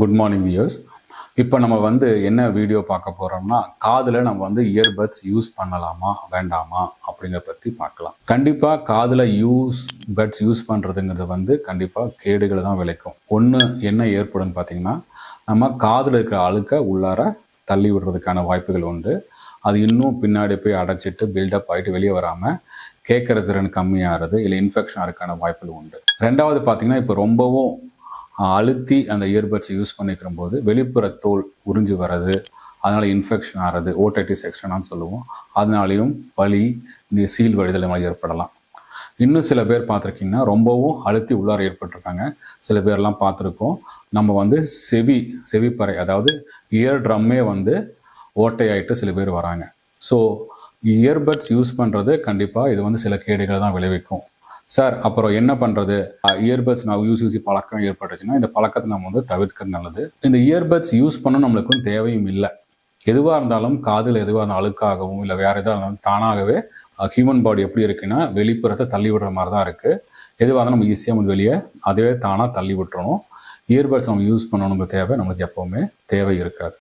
Good morning viewers. இப்போ நம்ம என்ன வீடியோ பார்க்க போகிறோம்னா, காதில் நம்ம இயர்பட்ஸ் யூஸ் பண்ணலாமா வேண்டாமா அப்படிங்கிறத பற்றி பார்க்கலாம். கண்டிப்பாக காதில் பட்ஸ் யூஸ் பண்ணுறதுங்கிறது கண்டிப்பாக கேடுகளை தான் விளைக்கும். ஒன்று என்ன ஏற்படும்னு பார்த்தீங்கன்னா, நம்ம காதில் இருக்கிற அழுக்கை உள்ளார தள்ளி விடுறதுக்கான வாய்ப்புகள் உண்டு. அது இன்னும் பின்னாடி போய் அடைச்சிட்டு பில்டப் ஆகிட்டு வெளியே வராமல் கேட்குற திறன் கம்மியாகிறது, இல்லை இன்ஃபெக்ஷன் ஆகிறதுக்கான வாய்ப்புகள் உண்டு. ரெண்டாவது பார்த்தீங்கன்னா, இப்போ ரொம்பவும் அழுத்தி அந்த இயர்பட்ஸ் யூஸ் பண்ணிக்கிற போது வெளிப்புற தோல் உறிஞ்சி வர்றது, அதனால் இன்ஃபெக்ஷன் ஆகிறது, ஓடைட்டிஸ் எக்ஸ்டர்னான்னு சொல்லுவோம். அதனாலையும் வலி, சீல் வடிதல் மாதிரி ஏற்படலாம். இன்னும் சில பேர் பார்த்துருக்கீங்கன்னா ரொம்பவும் அழுத்தி உள்ளார ஏற்பட்டிருக்காங்க. சில பேர்லாம் பார்த்துருக்கோம், நம்ம செவிப்பறை, அதாவது இயர் ட்ரம்மே ஓட்டையாயிட்டு சில பேர் வராங்க. ஸோ இயர்பட்ஸ் யூஸ் பண்ணுறது கண்டிப்பாக இது சில கேடுகளை தான் விளைவிக்கும். சார், அப்புறம் என்ன பண்ணுறது? இயர்பட்ஸ் நான் யூஸ் பழக்கம் ஏற்பட்டுச்சுன்னா இந்த பழக்கத்தை நம்ம தவிர்க்கிறது நல்லது. இந்த இயர்பட்ஸ் யூஸ் பண்ண நம்மளுக்கும் தேவையும் இல்லை. எதுவாக இருந்தாலும் காதில் எதுவாக இருந்தாலும் அழுக்காகவும் இல்லை வேறு எதாக இருந்தாலும் தானாகவே ஹியூமன் பாடி எப்படி இருக்குன்னா வெளிப்புறத்தை தள்ளி விடுற மாதிரி தான் இருக்குது. எதுவாக இருந்தாலும் நம்ம ஈஸியாக வெளியே அதுவே தானாக தள்ளி விட்டுறணும். இயர்பட்ஸ் நம்ம யூஸ் பண்ணணுங்கிற தேவை நம்மளுக்கு எப்போவுமே தேவை இருக்காது.